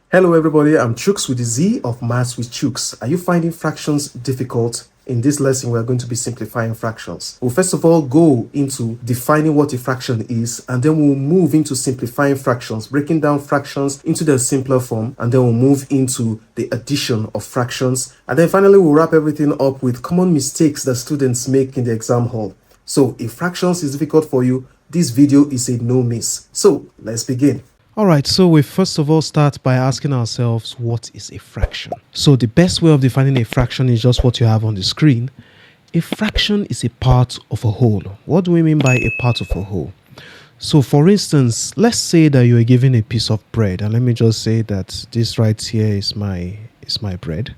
Hello everybody, I'm Chooks with the Z of Maths with Chooks. Are you finding fractions difficult? In this lesson, we are going to be simplifying fractions. We'll first of all go into defining what a fraction is, and then we'll move into simplifying fractions, breaking down fractions into their simpler form, and then we'll move into the addition of fractions. And then finally, we'll wrap everything up with common mistakes that students make in the exam hall. So if fractions is difficult for you, this video is a no miss. So let's begin. All right, so we first of all start by asking ourselves, what is a fraction? So the best way of defining a fraction is just what you have on the screen. A fraction is a part of a whole. What do we mean by a part of a whole? So for instance, let's say that you are given a piece of bread, and let me just say that this right here is my bread.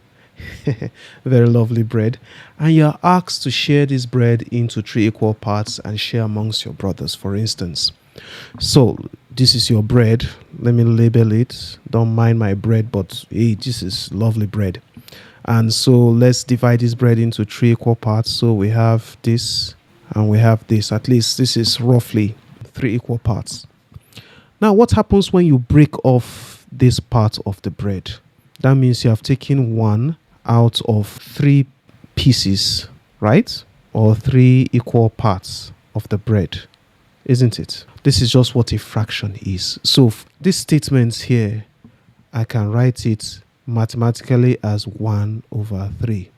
Very lovely bread. And you're asked to share this bread into 3 equal parts and share amongst your brothers, for instance. So this is your bread. Let me label it. Don't mind my bread, but hey, this is lovely bread. And so let's divide this bread into 3 equal parts. So we have this and we have this. At least this is roughly 3 equal parts. Now what happens when you break off this part of the bread? That means you have taken 1 out of 3 pieces, right? Or 3 equal parts of the bread, isn't it? This is just what a fraction is. So this statement here, I can write it mathematically as 1 over 3.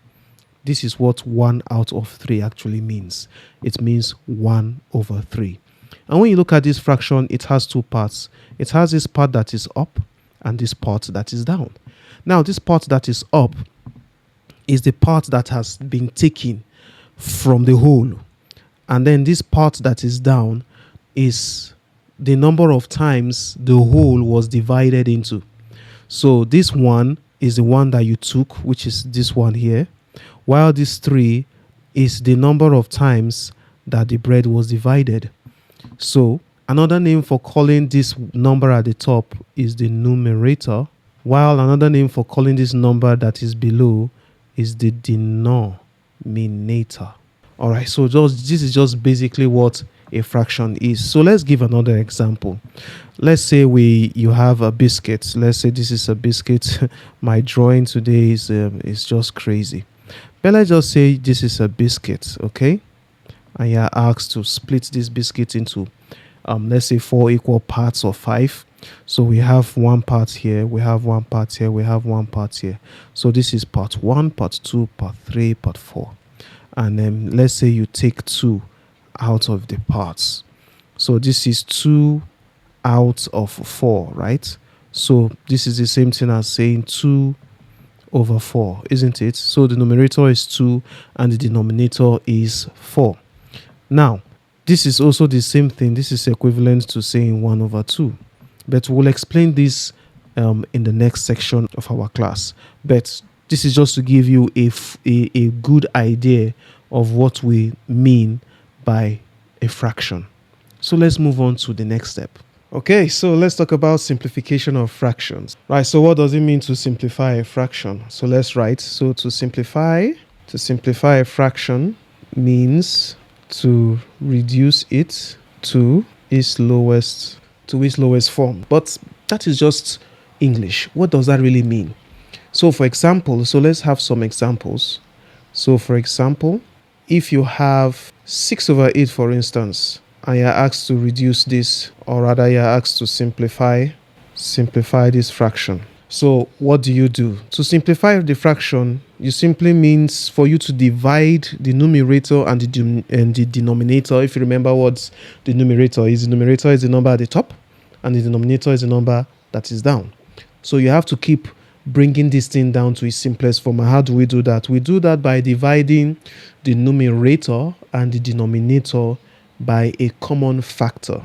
This is what 1 out of 3 actually means. It means 1 over 3. And when you look at this fraction, it has 2 parts. It has this part that is up and this part that is down. Now, this part that is up is the part that has been taken from the whole. And then this part that is down is the number of times the whole was divided into. So this one is the one that you took, which is this one here, while this 3 is the number of times that the bread was divided. So another name for calling this number at the top is the numerator, while another name for calling this number that is below is the denominator. All right, so this is just basically what a fraction is. So let's give another example. Let's say you have a biscuit. Let's say this is a biscuit. My drawing today is just crazy. But let's just say this is a biscuit, okay? And you're asked to split this biscuit into let's say 4 equal parts or 5. So we have 1 part here, we have 1 part here, we have 1 part here. So this is part 1, part 2, part 3, part 4. And then let's say you take 2 out of the parts. So this is 2 out of 4, right? So this is the same thing as saying 2 over 4, isn't it? So the numerator is 2 and the denominator is 4. Now, this is also the same thing. This is equivalent to saying 1 over 2. But we'll explain this in the next section of our class. But this is just to give you a good idea of what we mean by a fraction. So let's move on to the next step. Okay, so let's talk about simplification of fractions. Right, so what does it mean to simplify a fraction? So let's write. So to simplify a fraction means to reduce it to its lowest form. But that is just English. What does that really mean? So for example, so let's have some examples. So for example, if you have 6 over 8, for instance, and you're asked to reduce this, or rather you're asked to simplify this fraction. So what do? To simplify the fraction, you simply means for you to divide the numerator and the denominator. If you remember what the numerator is the number at the top, and the denominator is the number that is down. So you have to keep bringing this thing down to its simplest form. And how do we do that? We do that by dividing the numerator and the denominator by a common factor.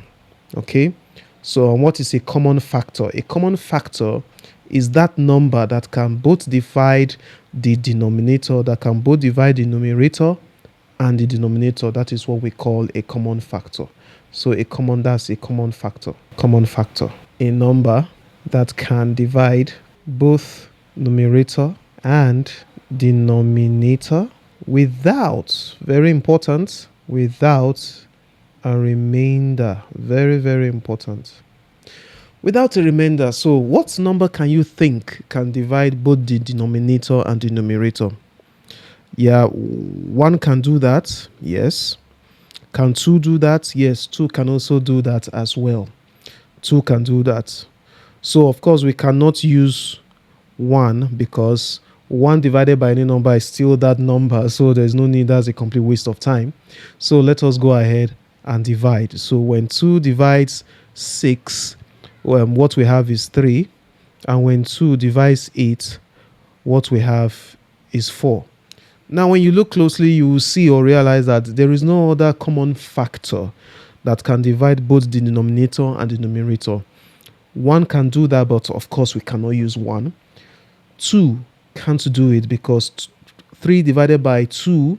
Okay, so what is a common factor? A common factor is that number that can both divide the denominator, that can both divide the numerator and the denominator. That is what we call a common factor. So that's a common factor. A number that can divide both numerator and denominator without, very important, without a remainder. Very, very important. Without a remainder, so what number can you think can divide both the denominator and the numerator? Yeah, 1 can do that. Yes. Can 2 do that? Yes, 2 can also do that as well. 2 can do that. So, of course, we cannot use 1 because 1 divided by any number is still that number. So, there's no need. That's a complete waste of time. So, let us go ahead and divide. So, when 2 divides 6, what we have is 3. And when 2 divides 8, what we have is 4. Now, when you look closely, you will see or realize that there is no other common factor that can divide both the denominator and the numerator. 1 can do that, but of course, we cannot use 1. 2 can't do it because 3 divided by 2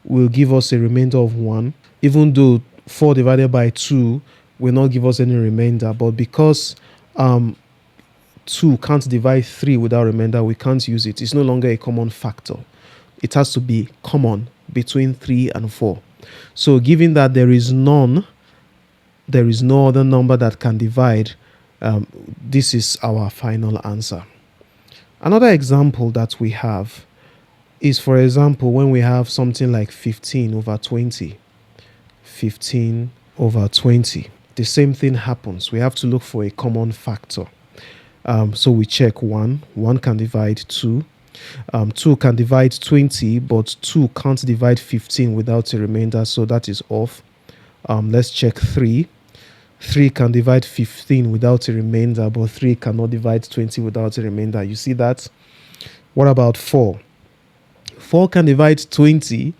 will give us a remainder of 1, even though 4 divided by 2 will not give us any remainder. But because 2 can't divide 3 without remainder, we can't use it. It's no longer a common factor. It has to be common between 3 and 4. So given that there is no other number that can divide, this is our final answer. Another example that we have is, for example, when we have something like 15 over 20. 15 over 20. The same thing happens. We have to look for a common factor. So we check 1. 1 can divide 2. 2 can divide 20, but 2 can't divide 15 without a remainder, so that is off. Let's check 3. 3 can divide 15 without a remainder, but 3 cannot divide 20 without a remainder. You see that? What about 4? 4 can divide 20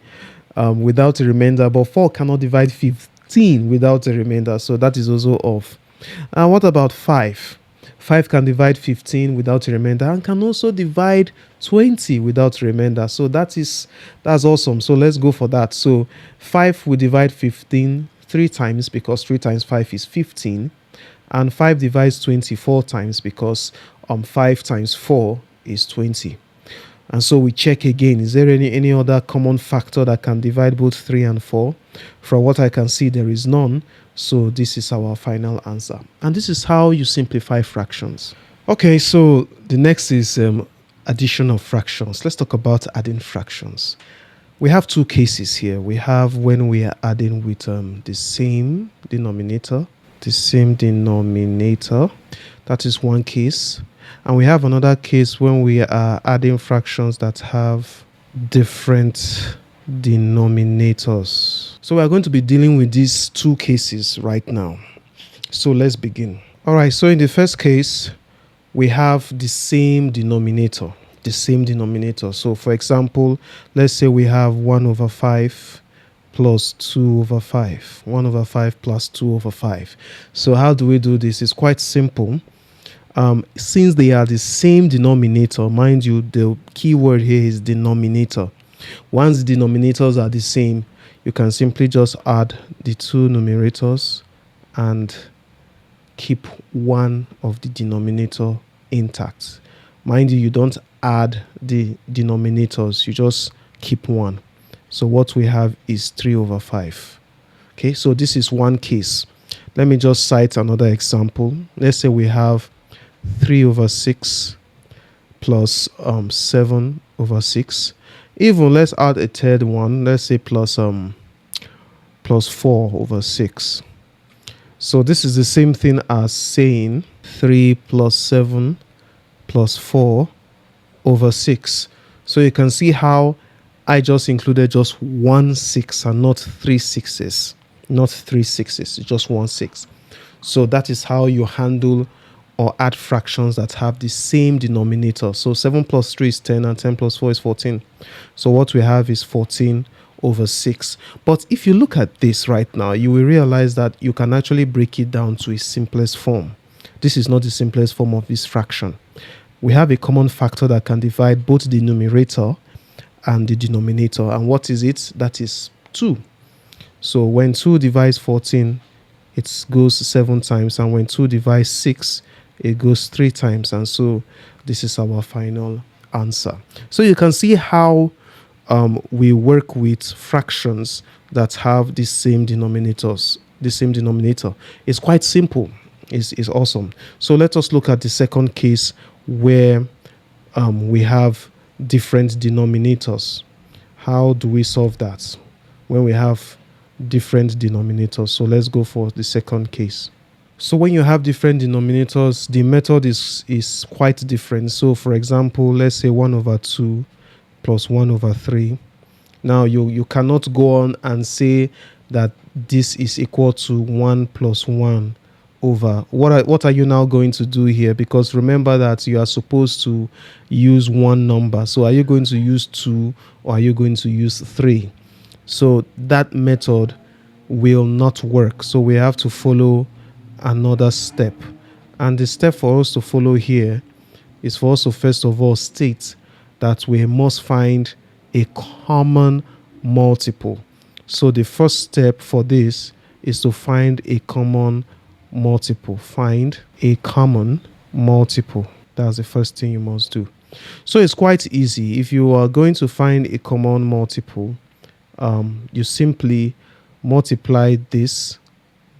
without a remainder, but 4 cannot divide 15 without a remainder, so that is also off. And what about 5? 5 can divide 15 without a remainder and can also divide 20 without a remainder. So that's awesome. So let's go for that. So 5 will divide 15 3 times because 3 times 5 is 15. And 5 divides 24 times because 5 times 4 is 20. And so we check again, is there any other common factor that can divide both 3 and 4? From what I can see, there is none. So this is our final answer. And this is how you simplify fractions. Okay, so the next is addition of fractions. Let's talk about adding fractions. We have 2 cases here. We have when we are adding with the same denominator. That is one case. And we have another case when we are adding fractions that have different denominators. So we are going to be dealing with these 2 cases right now. So let's begin. All right, so in the first case, we have the same denominator. So for example, let's say we have 1 over 5 plus 2 over 5. 1 over 5 plus 2 over 5. So how do we do this? It's quite simple. Since they are the same denominator, mind you, the key word here is denominator. Once the denominators are the same, you can simply just add the 2 numerators and keep one of the denominator intact. Mind you, you don't add the denominators, you just keep one. So what we have is 3 over 5. Okay, so this is one case. Let me just cite another example. Let's say we have 3 over 6 plus 7 over 6. Even let's add a third one. Let's say plus 4 over 6. So this is the same thing as saying 3 plus 7 plus 4 over 6. So you can see how I just included just 1 6 and not 3 6s. Not 3 6s, just 1 6. So that is how you handle or add fractions that have the same denominator. So 7 plus 3 is 10 and 10 plus 4 is 14. So what we have is 14 over 6. But if you look at this right now, you will realize that you can actually break it down to its simplest form. This is not the simplest form of this fraction. We have a common factor that can divide both the numerator and the denominator. And what is it? That is 2. So when 2 divides 14, it goes 7 times. And when 2 divides 6, it goes 3 times. And so this is our final answer. So you can see how we work with fractions that have the same denominator. It's quite simple. is awesome. So let us look at the second case where we have different denominators. How do we solve that when we have different denominators? So let's go for the second case. So when you have different denominators, the method is quite different. So for example, let's say 1 over 2 plus 1 over 3. Now you cannot go on and say that this is equal to 1 plus 1 over. What are you now going to do here? Because remember that you are supposed to use one number. So are you going to use 2 or are you going to use 3? So that method will not work. So we have to follow another step. And the step for us to follow here is for us to first of all state that we must find a common multiple. So the first step for this is to find a common multiple. Find a common multiple. That's the first thing you must do. So it's quite easy. If you are going to find a common multiple, you simply multiply this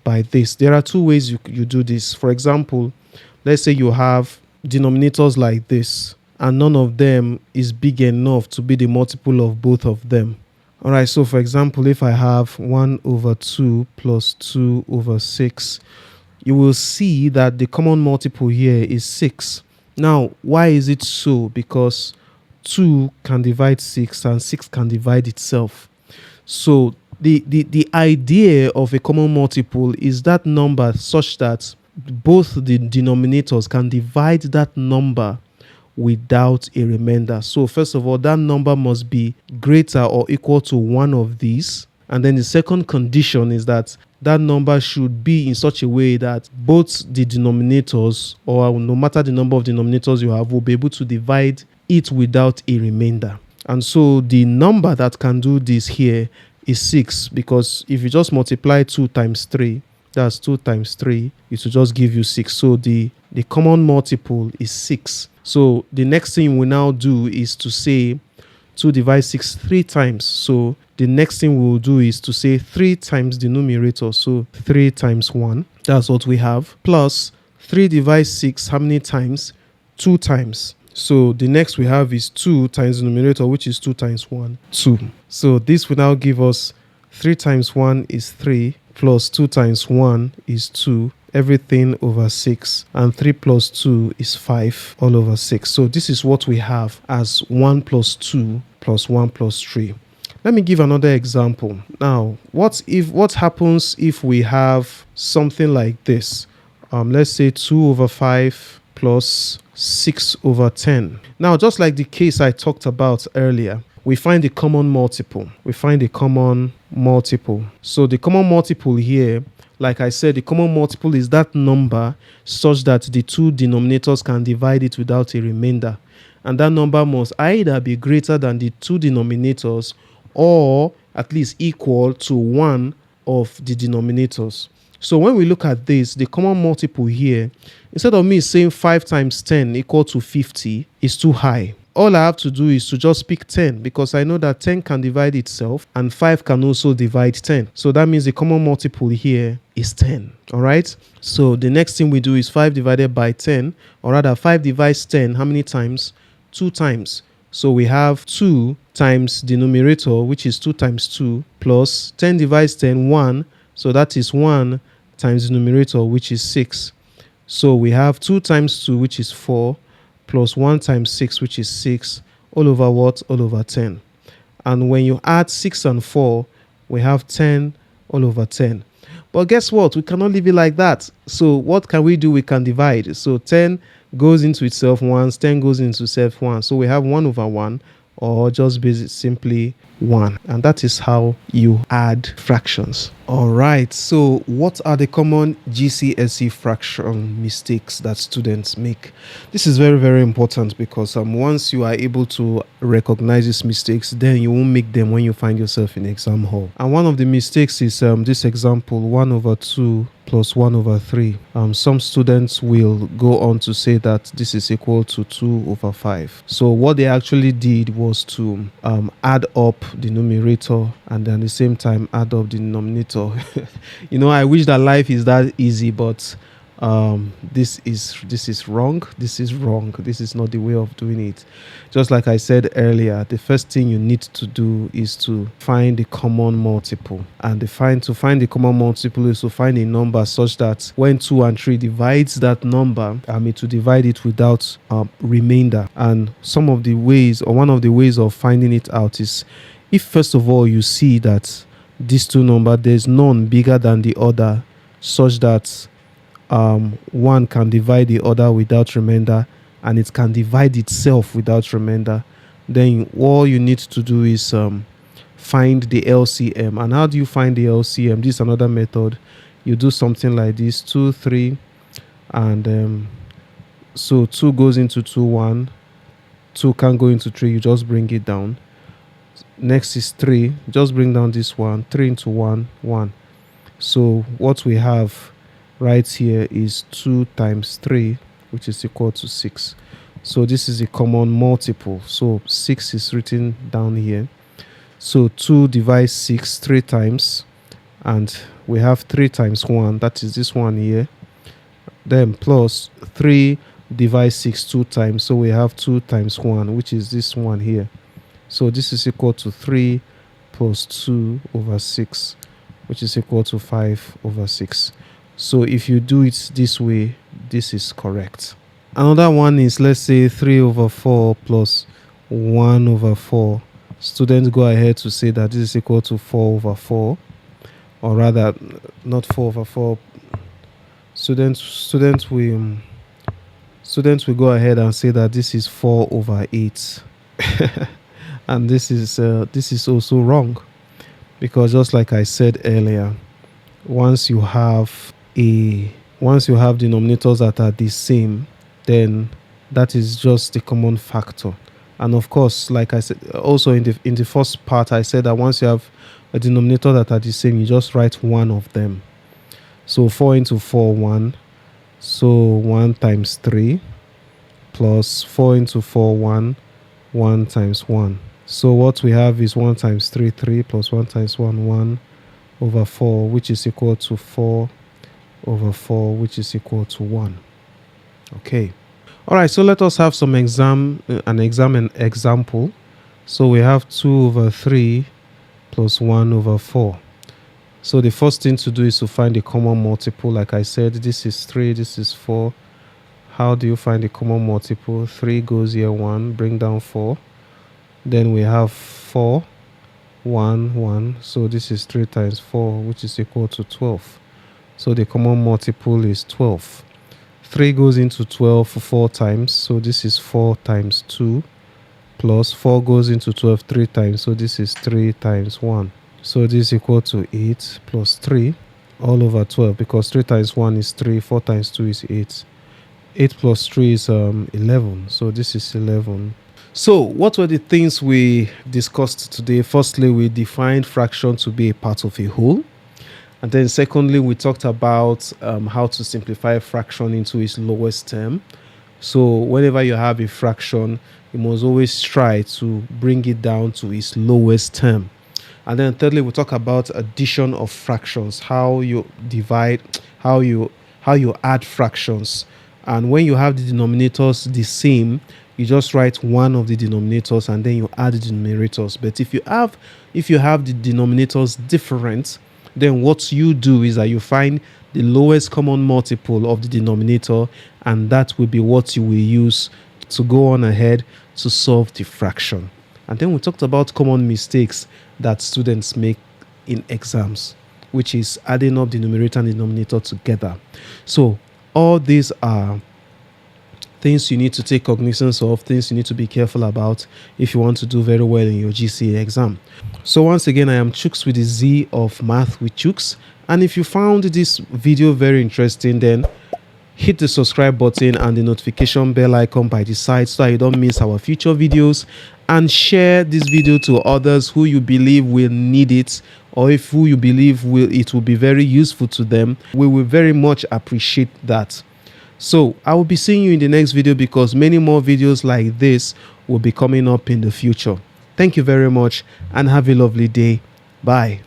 by this. There are two ways you do this. For example, let's say you have denominators like this, and none of them is big enough to be the multiple of both of them. All right, so for example, if I have 1 over 2 plus 2 over 6, you will see that the common multiple here is 6. Now, why is it so? Because 2 can divide 6 and 6 can divide itself. So the idea of a common multiple is that number such that both the denominators can divide that number without a remainder. So first of all, that number must be greater or equal to one of these. And then the second condition is that that number should be in such a way that both the denominators, or no matter the number of denominators you have, will be able to divide it without a remainder. And so the number that can do this here is 6, because if you just multiply 2 times 3, that's 2 times 3, it will just give you 6. So the common multiple is 6. So the next thing we now do is to say 2 divides 6 3 times. So the next thing we'll do is to say 3 times the numerator. So 3 times 1, that's what we have. Plus 3 divides 6, how many times? 2 times. So the next we have is 2 times the numerator, which is 2 times 1, 2. So this will now give us 3 times 1 is 3, plus 2 times 1 is 2, everything over 6, and 3 plus 2 is 5 all over 6. So this is what we have as 1 plus 2 plus 1 plus 3. Let me give another example. Now, what happens if we have something like this? Let's say 2 over 5 plus 6 over 10. Now, just like the case I talked about earlier, we find a common multiple. So the common multiple here, like I said, the common multiple is that number such that the two denominators can divide it without a remainder. And that number must either be greater than the two denominators or at least equal to one of the denominators. So when we look at this, the common multiple here, instead of me saying 5 times 10 equal to 50, is too high. All I have to do is to just pick 10, because I know that 10 can divide itself and 5 can also divide 10. So that means the common multiple here is 10. All right. So the next thing we do is 5 divided by 10, or rather 5 divides 10. How many times? 2 times. So we have 2 times the numerator, which is 2 times 2, plus 10 divides 10, 1. So that is 1 times the numerator, which is 6. So we have 2 times 2, which is 4, plus 1 times 6, which is 6, all over what? All over 10. And when you add 6 and 4, we have 10 all over 10. But guess what? We cannot leave it like that. So what can we do? We can divide. So 10 goes into itself once, 10 goes into itself once. So we have 1 over 1, or just simply 1. And that is how you add fractions. All right. So what are the common GCSE fraction mistakes that students make? This is very, very important, because once you are able to recognize these mistakes, then you won't make them when you find yourself in exam hall. And one of the mistakes is this example, 1 over 2 plus 1 over 3. Some students will go on to say that this is equal to 2 over 5. So what they actually did was to add up the numerator and then at the same time add up the denominator. I wish that life is that easy, but this is wrong, this is wrong, this is not the way of doing it. Just like I said earlier, the first thing you need to do is to find the common multiple, and to find the common multiple is to find a number such that when 2 and 3 divides that number, it will divide it without remainder. And some of the ways, or one of the ways of finding it out, is if first of all you see that these two numbers, there's none bigger than the other, such that one can divide the other without remainder, and it can divide itself without remainder, then all you need to do is find the LCM. And how do you find the LCM? This is another method. You do something like this: 2, 3, and so 2 goes into 2, 1, 2 can't go into 3, you just bring it down. Next is 3, just bring down this one, 3 into 1, 1. So what we have right here is 2 times 3, which is equal to 6. So this is a common multiple. So 6 is written down here. So 2 divides 6 3 times, and we have 3 times 1, that is this one here. Then plus 3 divides 6 2 times, so we have 2 times 1, which is this one here. So this is equal to 3 plus 2 over 6, which is equal to 5 over 6. So if you do it this way, this is correct. Another one is, let's say 3 over 4 plus 1 over 4. Students go ahead to say that this is equal to 4 over 4, or rather not 4 over 4. Students will go ahead and say that this is 4 over 8. And this is also wrong, because just like I said earlier, once you have denominators that are the same, then that is just the common factor. And of course, like I said also in the first part, I said that once you have a denominator that are the same, you just write one of them. So 4 into 4, 1. So 1 times 3 plus 4 into 4, 1. 1 times 1. So what we have is 1 times 3, 3 plus 1 times 1, 1 over 4, which is equal to 4 over 4, which is equal to 1. Okay. All right, so let us have an example. So we have 2 over 3 plus 1 over 4. So the first thing to do is to find the common multiple. Like I said, this is 3, this is 4. How do you find the common multiple? 3 goes here, 1, bring down 4. Then we have 4, 1, 1. So this is 3 times 4, which is equal to 12. So the common multiple is 12. 3 goes into 12 4 times. So this is 4 times 2. Plus 4 goes into 12 3 times. So this is 3 times 1. So this is equal to 8 plus 3 all over 12, because 3 times 1 is 3, 4 times 2 is 8. 8 plus 3 is 11. So this is 11. So what were the things we discussed today? Firstly, we defined fraction to be a part of a whole. And then secondly, we talked about how to simplify a fraction into its lowest term. So whenever you have a fraction, you must always try to bring it down to its lowest term. And then thirdly, we talk about addition of fractions, how you divide, how you add fractions. And when you have the denominators the same, you just write one of the denominators and then you add the numerators. But if you have the denominators different, then what you do is that you find the lowest common multiple of the denominator, and that will be what you will use to go on ahead to solve the fraction. And then we talked about common mistakes that students make in exams, which is adding up the numerator and the denominator together. So all these are things you need to take cognizance of, things you need to be careful about if you want to do very well in your GCSE exam. So once again, I am Chooks with the Z of Math with Chooks. And if you found this video very interesting, then hit the subscribe button and the notification bell icon by the side so that you don't miss our future videos, and share this video to others who you believe will need it, or if who you believe it will be very useful to them. We will very much appreciate that. So I will be seeing you in the next video, because many more videos like this will be coming up in the future. Thank you very much and have a lovely day. Bye.